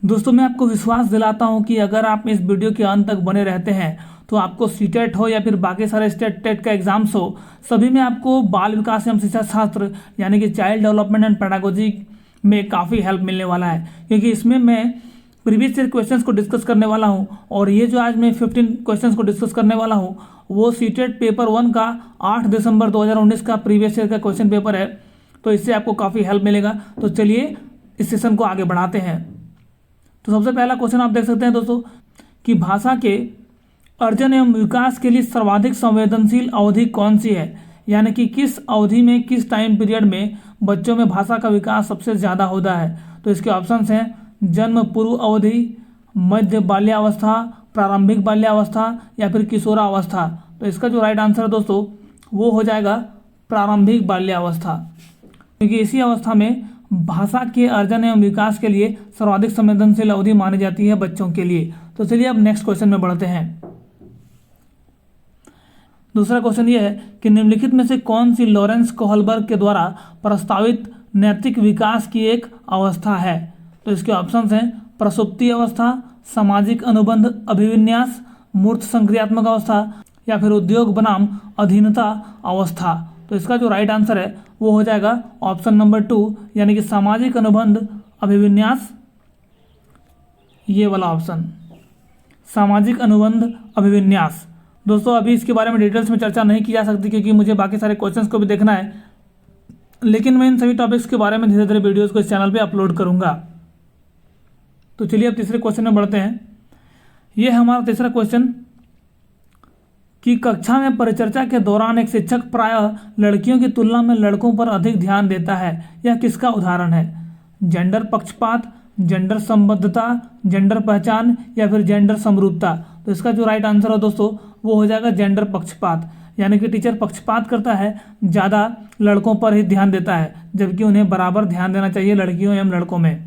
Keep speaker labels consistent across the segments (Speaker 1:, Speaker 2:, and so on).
Speaker 1: दोस्तों मैं आपको विश्वास दिलाता हूं कि अगर आप इस वीडियो के अंत तक बने रहते हैं तो आपको सीटेट हो या फिर बाकी सारे स्टेट टेट का एग्जाम्स हो, सभी में आपको बाल विकास एवं शिक्षा शास्त्र यानी कि चाइल्ड डेवलपमेंट एंड पेडागोजी में काफ़ी हेल्प मिलने वाला है। क्योंकि इसमें मैं प्रीवियस ईयर क्वेश्चंस को डिस्कस करने वाला हूं और ये जो आज मैं 15 क्वेश्चंस को डिस्कस करने वाला हूं वो सीटेट पेपर 1 का 8 दिसंबर 2019 का प्रीवियस ईयर का क्वेश्चन पेपर है। तो इससे आपको काफ़ी हेल्प मिलेगा। तो चलिए इस सेशन को आगे बढ़ाते हैं। तो सबसे पहला क्वेश्चन आप देख सकते हैं दोस्तों कि भाषा के अर्जन एवं विकास के लिए सर्वाधिक संवेदनशील अवधि कौन सी है, यानी कि किस अवधि में किस टाइम पीरियड में बच्चों में भाषा का विकास सबसे ज़्यादा होता है। तो इसके ऑप्शंस हैं जन्म पूर्व अवधि, मध्य बाल्यावस्था, प्रारंभिक बाल्यावस्था या फिर किशोरावस्था। तो इसका जो राइट आंसर है दोस्तों वो हो जाएगा प्रारंभिक बाल्यावस्था, क्योंकि इसी अवस्था में भाषा के अर्जन एवं विकास के लिए सर्वाधिक संवेदनशील अवधि मानी जाती है बच्चों के लिए। तो चलिए अब नेक्स्ट क्वेश्चन में बढ़ते हैं। दूसरा क्वेश्चन ये है कि निम्नलिखित में से कौन सी लॉरेंस कोहलबर्ग के द्वारा प्रस्तावित नैतिक विकास की एक अवस्था है। तो इसके ऑप्शंस हैं प्रसुप्ति अवस्था, सामाजिक अनुबंध अभिविन्यास, मूर्त संक्रियात्मक अवस्था या फिर उद्योग बनाम अधीनता अवस्था। तो इसका जो राइट आंसर है वो हो जाएगा ऑप्शन नंबर 2 यानी कि सामाजिक अनुबंध अभिविन्यास, ये वाला ऑप्शन सामाजिक अनुबंध अभिविन्यास। दोस्तों अभी इसके बारे में डिटेल्स में चर्चा नहीं की जा सकती क्योंकि मुझे बाकी सारे क्वेश्चंस को भी देखना है, लेकिन मैं इन सभी टॉपिक्स के बारे में धीरे धीरे वीडियोस को इस चैनल पे अपलोड करूंगा। तो चलिए अब तीसरे क्वेश्चन में बढ़ते हैं। ये है हमारा तीसरा क्वेश्चन कि कक्षा में परिचर्चा के दौरान एक शिक्षक प्रायः लड़कियों की तुलना में लड़कों पर अधिक ध्यान देता है, यह किसका उदाहरण है। जेंडर पक्षपात, जेंडर संबद्धता, जेंडर पहचान या फिर जेंडर समरूपता। तो इसका जो राइट आंसर है दोस्तों वो हो जाएगा जेंडर पक्षपात, यानी कि टीचर पक्षपात करता है, ज़्यादा लड़कों पर ही ध्यान देता है जबकि उन्हें बराबर ध्यान देना चाहिए लड़कियों एवं लड़कों में।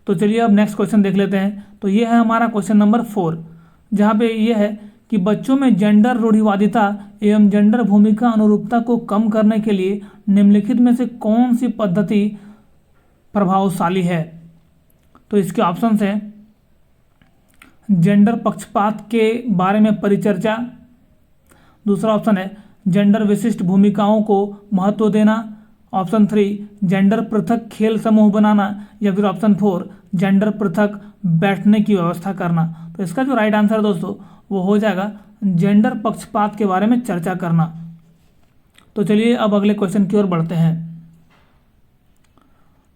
Speaker 1: तो चलिए अब नेक्स्ट क्वेश्चन देख लेते हैं। तो ये है हमारा क्वेश्चन नंबर 4, जहाँ पे ये है कि बच्चों में जेंडर रूढ़िवादिता एवं जेंडर भूमिका अनुरूपता को कम करने के लिए निम्नलिखित में से कौन सी पद्धति प्रभावशाली है। तो इसके ऑप्शंस हैं जेंडर पक्षपात के बारे में परिचर्चा, दूसरा ऑप्शन है जेंडर विशिष्ट भूमिकाओं को महत्व देना, ऑप्शन 3 जेंडर पृथक खेल समूह बनाना या फिर ऑप्शन 4 जेंडर पृथक बैठने की व्यवस्था करना। तो इसका जो राइट आंसर है दोस्तों वो हो जाएगा जेंडर पक्षपात के बारे में चर्चा करना। तो चलिए अब अगले क्वेश्चन की ओर बढ़ते हैं।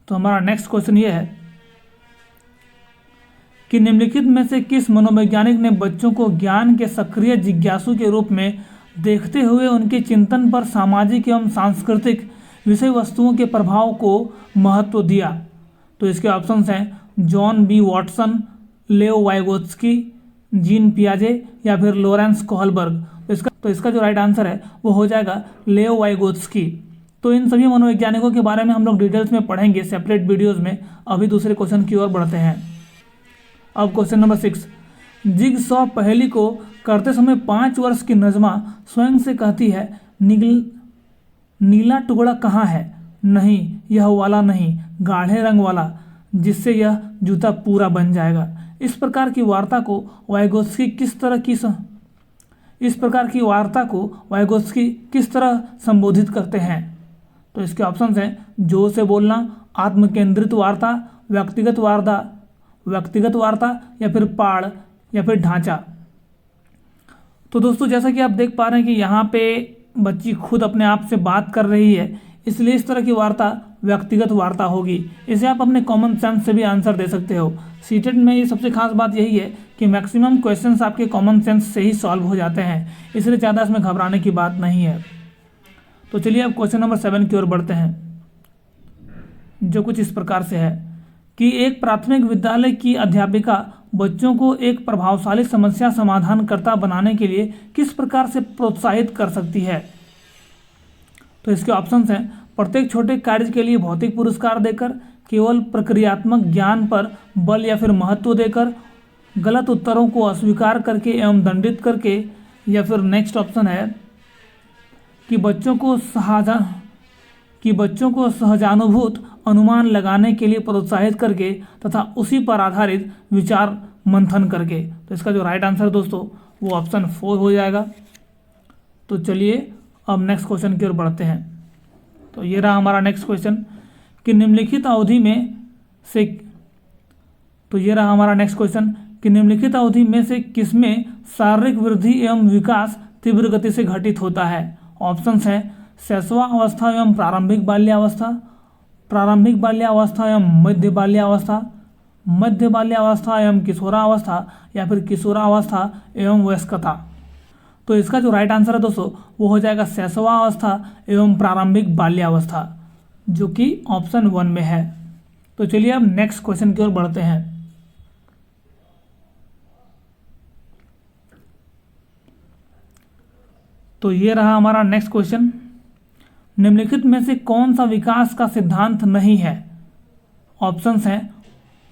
Speaker 1: तो हमारा नेक्स्ट क्वेश्चन ये है कि निम्नलिखित में से किस मनोवैज्ञानिक ने बच्चों को ज्ञान के सक्रिय जिज्ञासु के रूप में देखते हुए उनके चिंतन पर सामाजिक एवं सांस्कृतिक विषय वस्तुओं के प्रभाव को महत्व दिया। तो इसके ऑप्शंस हैं जॉन बी वॉटसन, लेओ वाइगोत्स्की, जीन पियाजे या फिर लॉरेंस कोहलबर्ग। तो इसका जो राइट आंसर है वो हो जाएगा लेओ वाइगोत्स्की। तो इन सभी मनोवैज्ञानिकों के बारे में हम लोग डिटेल्स में पढ़ेंगे सेपरेट वीडियोस में। अभी दूसरे क्वेश्चन की ओर बढ़ते हैं। अब क्वेश्चन नंबर 6, जिगसॉ पहेली को करते समय 5 वर्ष की नजमा स्वयं से कहती है नीला टुकड़ा कहाँ है, नहीं यह वाला नहीं, गाढ़े रंग वाला, जिससे यह जूता पूरा बन जाएगा। इस प्रकार की वार्ता को वाइगोत्स्की किस तरह संबोधित करते हैं। तो इसके ऑप्शंस हैं जोर से बोलना, आत्मकेंद्रित वार्ता, व्यक्तिगत वार्ता या फिर पाड़ या फिर ढांचा। तो दोस्तों जैसा कि आप देख पा रहे हैं कि यहाँ पे बच्ची खुद अपने आप से बात कर रही है, इसलिए इस तरह की वार्ता व्यक्तिगत वार्ता होगी। इसे आप अपने कॉमन सेंस से भी आंसर दे सकते हो। सीटेट में ये सबसे खास बात यही है कि मैक्सिमम क्वेश्चंस आपके कॉमन सेंस से ही सॉल्व हो जाते हैं, इसलिए ज़्यादा इसमें घबराने की बात नहीं है। तो चलिए अब क्वेश्चन नंबर 7 की ओर बढ़ते हैं, जो कुछ इस प्रकार से है कि एक प्राथमिक विद्यालय की अध्यापिका बच्चों को एक प्रभावशाली समस्या समाधानकर्ता बनाने के लिए किस प्रकार से प्रोत्साहित कर सकती है। तो इसके ऑप्शंस हैं प्रत्येक छोटे कार्य के लिए भौतिक पुरस्कार देकर, केवल प्रक्रियात्मक ज्ञान पर बल या फिर महत्व देकर, गलत उत्तरों को अस्वीकार करके एवं दंडित करके, या फिर नेक्स्ट ऑप्शन है कि बच्चों को कि बच्चों को सहजानुभूत अनुमान लगाने के लिए प्रोत्साहित करके तथा उसी पर आधारित विचार मंथन करके। तो इसका जो राइट आंसर दोस्तों वो ऑप्शन 4 हो जाएगा। तो चलिए अब नेक्स्ट क्वेश्चन की ओर बढ़ते हैं। तो ये रहा हमारा नेक्स्ट क्वेश्चन कि निम्नलिखित अवधि में से किसमें शारीरिक वृद्धि एवं विकास तीव्र गति से घटित होता है। ऑप्शंस हैं शैशवावस्था एवं प्रारंभिक बाल्यावस्था एवं मध्य बाल्यावस्था एवं किशोरावस्था या फिर किशोरावस्था एवं वयस्कता। तो इसका जो राइट आंसर है दोस्तों वो हो जाएगा शैशवावस्था एवं प्रारंभिक बाल्यावस्था, जो कि ऑप्शन 1 में है। तो चलिए अब नेक्स्ट क्वेश्चन की ओर बढ़ते हैं। तो ये रहा हमारा नेक्स्ट क्वेश्चन, निम्नलिखित में से कौन सा विकास का सिद्धांत नहीं है। ऑप्शंस हैं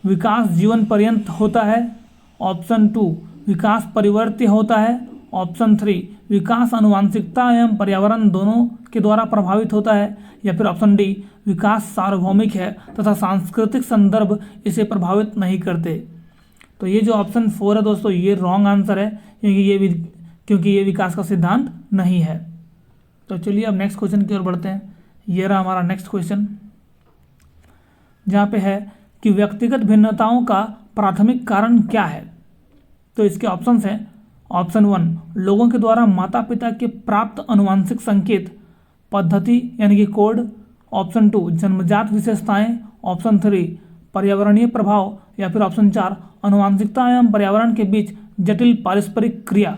Speaker 1: विकास जीवन पर्यंत होता है, ऑप्शन 2 विकास परिवर्त्य होता है, ऑप्शन 3 विकास आनुवंशिकता एवं पर्यावरण दोनों के द्वारा प्रभावित होता है, या फिर ऑप्शन डी विकास सार्वभौमिक है तथा सांस्कृतिक संदर्भ इसे प्रभावित नहीं करते। तो ये जो ऑप्शन 4 है दोस्तों ये रॉन्ग आंसर है, क्योंकि ये विकास का सिद्धांत नहीं है। तो चलिए अब नेक्स्ट क्वेश्चन की ओर बढ़ते हैं। ये रहा हमारा नेक्स्ट क्वेश्चन, जहाँ पे है कि व्यक्तिगत भिन्नताओं का प्राथमिक कारण क्या है। तो इसके ऑप्शंस हैं ऑप्शन 1 लोगों के द्वारा माता पिता के प्राप्त आनुवंशिक संकेत पद्धति यानी कि कोड, ऑप्शन 2 जन्मजात विशेषताएं, ऑप्शन 3 पर्यावरणीय प्रभाव, या फिर ऑप्शन 4 आनुवंशिकता एवं पर्यावरण के बीच जटिल पारस्परिक क्रिया।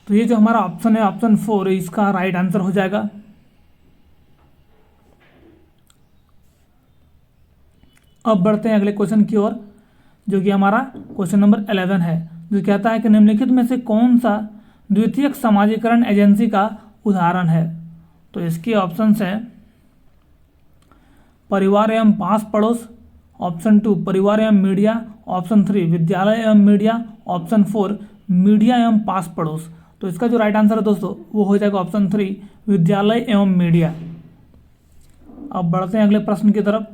Speaker 1: तो ये जो हमारा ऑप्शन है ऑप्शन 4 इसका राइट आंसर हो जाएगा। अब बढ़ते हैं अगले क्वेश्चन की ओर, जो कि हमारा क्वेश्चन नंबर 11 है, जो कहता है कि निम्नलिखित में से कौन सा द्वितीयक समाजीकरण एजेंसी का उदाहरण है। तो इसके ऑप्शंस हैं परिवार एवं पास पड़ोस, ऑप्शन 2 परिवार एवं मीडिया, ऑप्शन 3 विद्यालय एवं मीडिया, ऑप्शन 4 मीडिया एवं पास पड़ोस। तो इसका जो राइट आंसर है दोस्तों वो हो जाएगा ऑप्शन 3 विद्यालय एवं मीडिया। अब बढ़ते हैं अगले प्रश्न की तरफ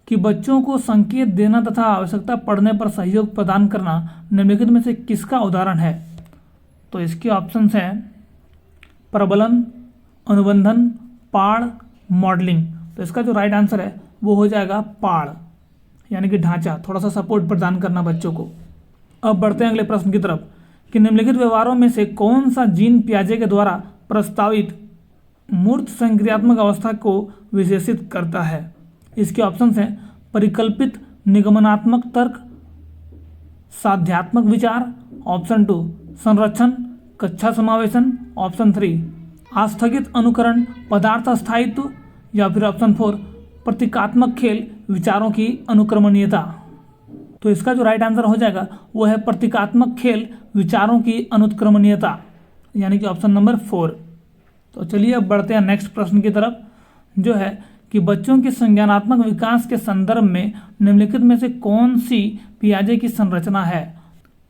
Speaker 1: कि बच्चों को संकेत देना तथा आवश्यकता पड़ने पर सहयोग प्रदान करना निम्नलिखित में से किसका उदाहरण है। तो इसके ऑप्शंस हैं प्रबलन, अनुबंधन, पाड़, मॉडलिंग। तो इसका जो राइट आंसर है वो हो जाएगा पाड़, यानी कि ढांचा, थोड़ा सा सपोर्ट प्रदान करना बच्चों को। अब बढ़ते हैं अगले प्रश्न की तरफ कि निम्नलिखित व्यवहारों में से कौन सा जीन पियाजे के द्वारा प्रस्तावित मूर्त संक्रियात्मक अवस्था को विशेषित करता है। इसके ऑप्शंस हैं परिकल्पित निगमनात्मक तर्क, साध्यात्मक विचार, ऑप्शन 2 संरक्षण कक्षा समावेशन, ऑप्शन 3 आस्थगित अनुकरण पदार्थ स्थायित्व, या फिर ऑप्शन 4 प्रतीकात्मक खेल विचारों की अनुक्रमणीयता। तो इसका जो राइट आंसर हो जाएगा वो है प्रतीकात्मक खेल विचारों की अनुक्रमणीयता, यानी कि ऑप्शन नंबर 4। तो चलिए अब बढ़ते हैं नेक्स्ट प्रश्न की तरफ, जो है कि बच्चों के संज्ञानात्मक विकास के संदर्भ में निम्नलिखित में से कौन सी पियाजे की संरचना है।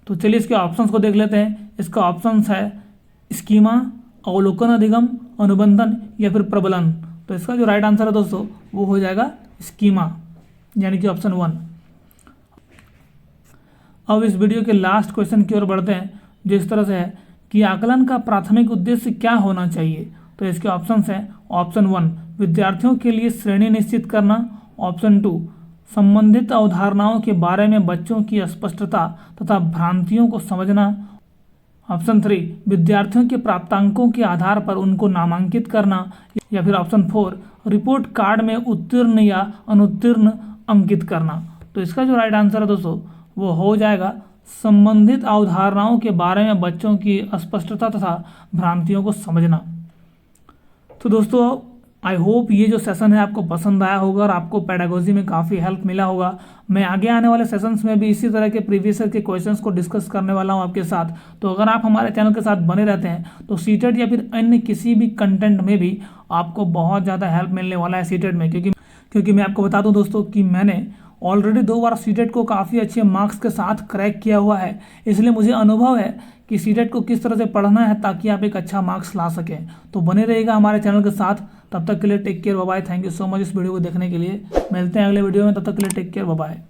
Speaker 1: तो चलिए इसके ऑप्शंस को देख लेते हैं। इसका ऑप्शंस है स्कीमा, अवलोकन अधिगम, अनुबंधन, या फिर प्रबलन। तो इसका जो राइट आंसर है दोस्तों वो हो जाएगा स्कीमा, यानी कि ऑप्शन 1। अब इस वीडियो के लास्ट क्वेश्चन की ओर बढ़ते हैं, जो इस तरह से है कि आकलन का प्राथमिक उद्देश्य क्या होना चाहिए। तो इसके ऑप्शंस हैं ऑप्शन 1 विद्यार्थियों के लिए श्रेणी निश्चित करना, ऑप्शन 2 संबंधित अवधारणाओं के बारे में बच्चों की अस्पष्टता तथा भ्रांतियों को समझना, ऑप्शन 3 विद्यार्थियों के प्राप्तांकों के आधार पर उनको नामांकित करना, या फिर ऑप्शन 4 रिपोर्ट कार्ड में उत्तीर्ण या अनुत्तीर्ण अंकित करना। तो इसका जो राइट आंसर है दोस्तों वो हो जाएगा संबंधित अवधारणाओं के बारे में बच्चों की अस्पष्टता तथा भ्रांतियों को समझना। तो दोस्तों आई होप ये जो सेशन है आपको पसंद आया होगा और आपको पेडागोजी में काफ़ी हेल्प मिला होगा। मैं आगे आने वाले सेशंस में भी इसी तरह के प्रीवियस ईयर के क्वेश्चंस को डिस्कस करने वाला हूं आपके साथ। तो अगर आप हमारे चैनल के साथ बने रहते हैं तो सीटेट या फिर अन्य किसी भी कंटेंट में भी आपको बहुत ज़्यादा हेल्प मिलने वाला है सीटेट में, क्योंकि मैं आपको बता दूं दोस्तों कि मैंने ऑलरेडी 2 बार सीटेट को काफ़ी अच्छे मार्क्स के साथ क्रैक किया हुआ है, इसलिए मुझे अनुभव है कि सीटेट को किस तरह से पढ़ना है ताकि आप एक अच्छा मार्क्स ला सकें। तो बने रहिएगा हमारे चैनल के साथ। तब तक के लिए take care, bye bye. Thank you so much इस वीडियो को देखने के लिए। मिलते हैं अगले वीडियो में, तब तक के लिए टेक केयर, बाय बाय।